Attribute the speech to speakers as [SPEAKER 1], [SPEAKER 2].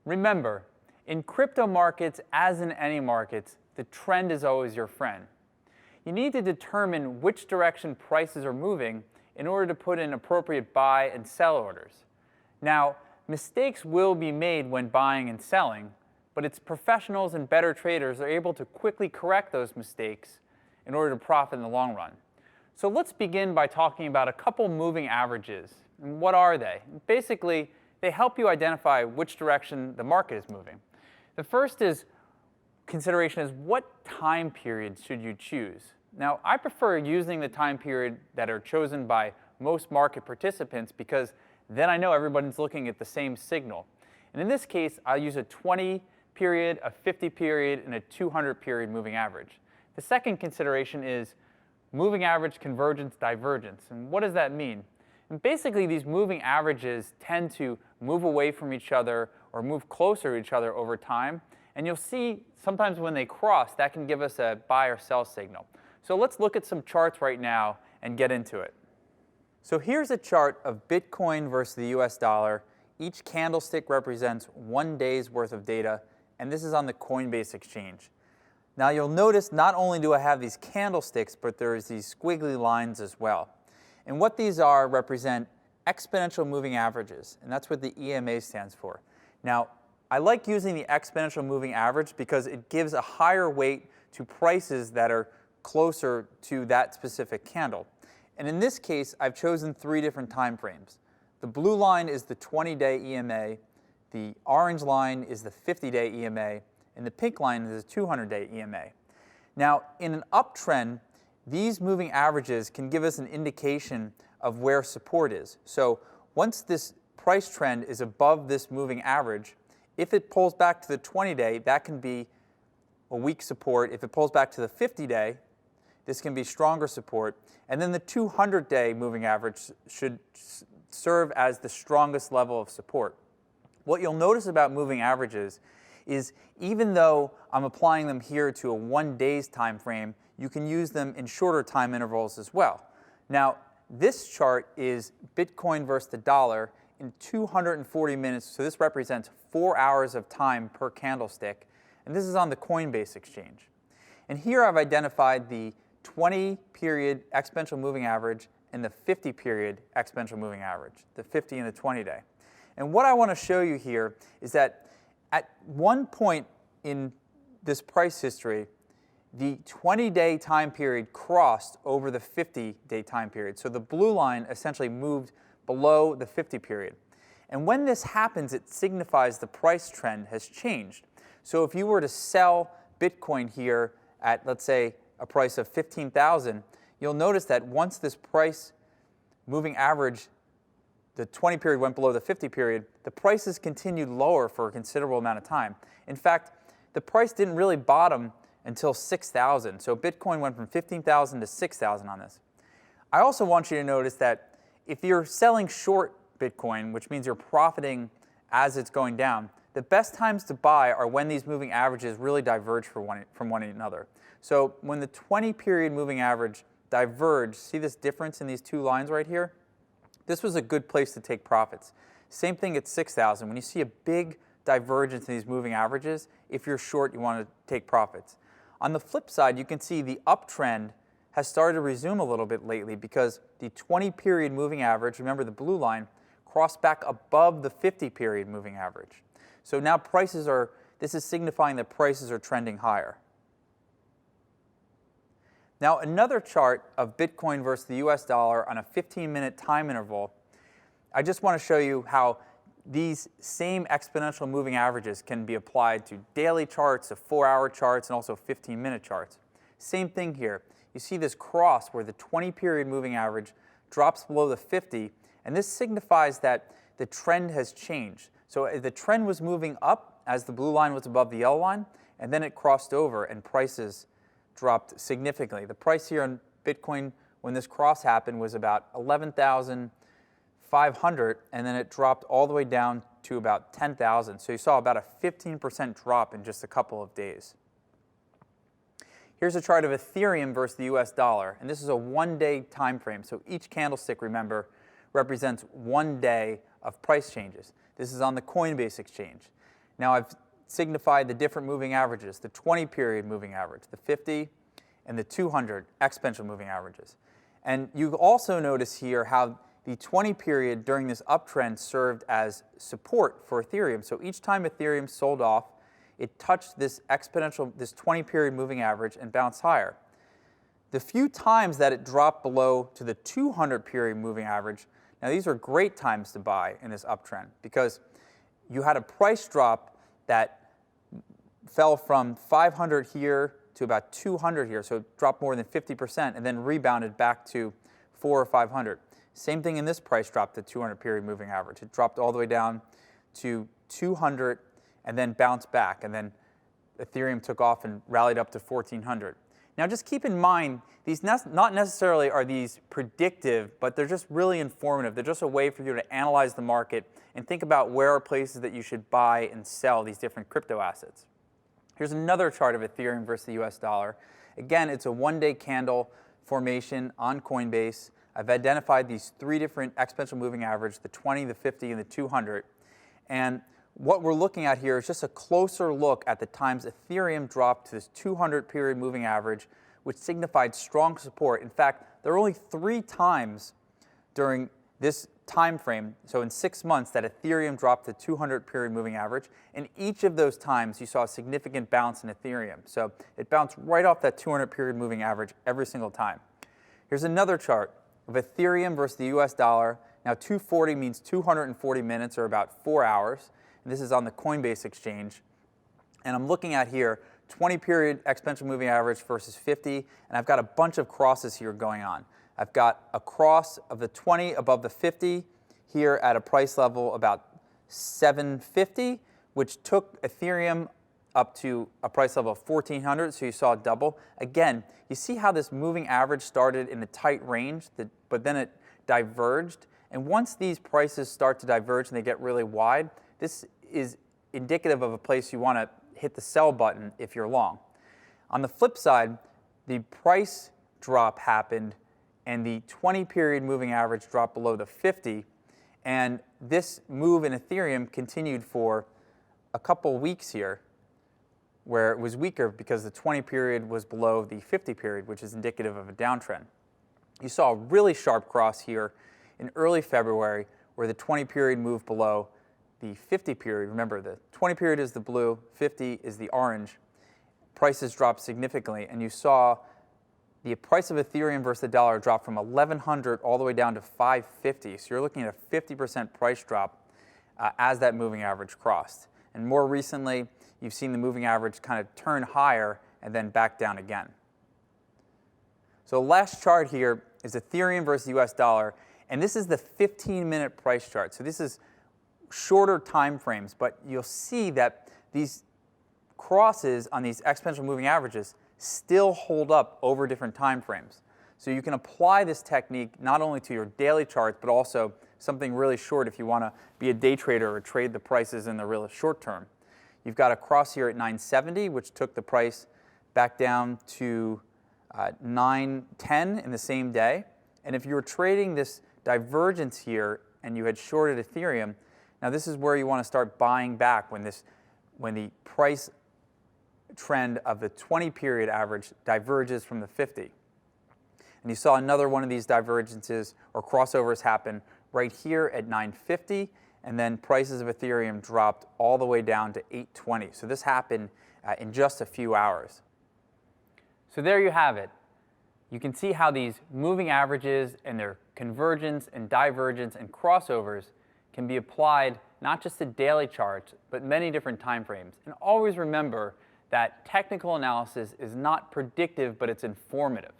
[SPEAKER 1] Remember, in crypto markets, as in any markets, the trend is always your friend. You need to determine which direction prices are moving in order to put in appropriate buy and sell orders. Now, mistakes will be made when buying and selling, but it's professionals and better traders that are able to quickly correct those mistakes in order to profit in the long run. So let's begin by talking about a couple moving averages. And what are they? Basically, they help you identify which direction the market is moving. The first consideration is what time period should you choose? Now, I prefer using the time period that are chosen by most market participants because then I know everyone's looking at the same signal. And in this case, I'll use a 20 period, a 50 period, and a 200 period moving average. The second consideration is moving average convergence divergence. And what does that mean? And basically, these moving averages tend to move away from each other or move closer to each other over time. And you'll see sometimes when they cross, that can give us a buy or sell signal. So let's look at some charts right now and get into it. So here's a chart of Bitcoin versus the US dollar. Each candlestick represents 1 day's worth of data, and this is on the Coinbase exchange. Now you'll notice not only do I have these candlesticks, but there's these squiggly lines as well. And what these are represent exponential moving averages, and that's what the EMA stands for. Now, I like using the exponential moving average because it gives a higher weight to prices that are closer to that specific candle. And in this case, I've chosen 3 different time frames. The blue line is the 20-day EMA, the orange line is the 50-day EMA, and the pink line is the 200-day EMA. Now, in an uptrend, these moving averages can give us an indication of where support is. So once this price trend is above this moving average, if it pulls back to the 20-day, that can be a weak support. If it pulls back to the 50-day, this can be stronger support. And then the 200-day moving average should serve as the strongest level of support. What you'll notice about moving averages is even though I'm applying them here to a 1 day's time frame, you can use them in shorter time intervals as well. Now, this chart is Bitcoin versus the dollar in 240 minutes, so this represents 4 hours of time per candlestick, and this is on the Coinbase exchange. And here I've identified the 20-period exponential moving average and the 50-period exponential moving average, the 50 and the 20-day. And what I want to show you here is that at one point in this price history, the 20-day time period crossed over the 50-day time period. So the blue line essentially moved below the 50 period. And when this happens, it signifies the price trend has changed. So if you were to sell Bitcoin here at, let's say, a price of 15,000, you'll notice that once this price moving average, the 20 period went below the 50 period, the prices continued lower for a considerable amount of time. In fact, the price didn't really bottom until 6,000. So Bitcoin went from 15,000 to 6,000 on this. I also want you to notice that if you're selling short Bitcoin, which means you're profiting as it's going down, the best times to buy are when these moving averages really diverge from one another. So when the 20-period moving average diverged, see this difference in these 2 lines right here? This was a good place to take profits. Same thing at 6,000. When you see a big divergence in these moving averages, if you're short, you want to take profits. On the flip side, you can see the uptrend has started to resume a little bit lately because the 20-period moving average, remember the blue line, crossed back above the 50-period moving average. So now this is signifying that prices are trending higher. Now another chart of Bitcoin versus the US dollar on a 15-minute time interval, I just want to show you how these same exponential moving averages can be applied to daily charts, to 4-hour charts, and also 15-minute charts. Same thing here. You see this cross where the 20-period moving average drops below the 50, and this signifies that the trend has changed. So the trend was moving up as the blue line was above the yellow line, and then it crossed over and prices dropped significantly. The price here on Bitcoin when this cross happened was about 11,500, and then it dropped all the way down to about 10,000. So you saw about a 15% drop in just a couple of days. Here's a chart of Ethereum versus the US dollar, and this is a 1-day time frame. So each candlestick, remember, represents 1 day of price changes. This is on the Coinbase exchange. Now I've signified the different moving averages, the 20-period moving average, the 50, and the 200 exponential moving averages. And you also notice here how the 20-period during this uptrend served as support for Ethereum. So each time Ethereum sold off, it touched this exponential, this 20-period moving average and bounced higher. The few times that it dropped below to the 200-period moving average, now these are great times to buy in this uptrend because you had a price drop that fell from 500 here to about 200 here, so it dropped more than 50% and then rebounded back to 400 or 500. Same thing in this price drop, the 200-period moving average. It dropped all the way down to 200 and then bounced back, and then Ethereum took off and rallied up to 1400. Now just keep in mind, these not necessarily are these predictive, but they're just really informative. They're just a way for you to analyze the market and think about where are places that you should buy and sell these different crypto assets. Here's another chart of Ethereum versus the US dollar. Again, it's a one-day candle formation on Coinbase. I've identified these three different exponential moving averages, the 20, the 50, and the 200. And what we're looking at here is just a closer look at the times Ethereum dropped to this 200-period moving average, which signified strong support. In fact, there are only 3 times during this time frame, so in 6 months, that Ethereum dropped to 200-period moving average. And each of those times, you saw a significant bounce in Ethereum. So it bounced right off that 200-period moving average every single time. Here's another chart of Ethereum versus the US dollar. Now 240 means 240 minutes, or about 4 hours. And this is on the Coinbase exchange. And I'm looking at here 20-period exponential moving average versus 50. And I've got a bunch of crosses here going on. I've got a cross of the 20 above the 50 here at a price level about 750, which took Ethereum up to a price level of 1400, so you saw a double. Again, you see how this moving average started in a tight range, but then it diverged. And once these prices start to diverge and they get really wide, this is indicative of a place you want to hit the sell button if you're long. On the flip side, the price drop happened and the 20-period moving average dropped below the 50, and this move in Ethereum continued for a couple weeks here, where it was weaker because the 20-period was below the 50-period, which is indicative of a downtrend. You saw a really sharp cross here in early February where the 20-period moved below the 50-period. Remember, the 20-period is the blue, 50 is the orange. Prices dropped significantly, and you saw the price of Ethereum versus the dollar drop from 1,100 all the way down to 550. So you're looking at a 50% price drop as that moving average crossed. And more recently, you've seen the moving average kind of turn higher and then back down again. So the last chart here is Ethereum versus the US dollar, and this is the 15-minute price chart. So this is shorter time frames, but you'll see that these crosses on these exponential moving averages still hold up over different time frames. So you can apply this technique not only to your daily charts, but also something really short if you want to be a day trader or trade the prices in the real short term. You've got a cross here at 970, which took the price back down to 910 in the same day. And if you were trading this divergence here and you had shorted Ethereum, now this is where you want to start buying back when the price trend of the 20-period average diverges from the 50. And you saw another one of these divergences or crossovers happen right here at 950, and then prices of Ethereum dropped all the way down to 820. So this happened in just a few hours. So there you have it. You can see how these moving averages and their convergence and divergence and crossovers can be applied not just to daily charts, but many different time frames. And always remember that technical analysis is not predictive, but it's informative.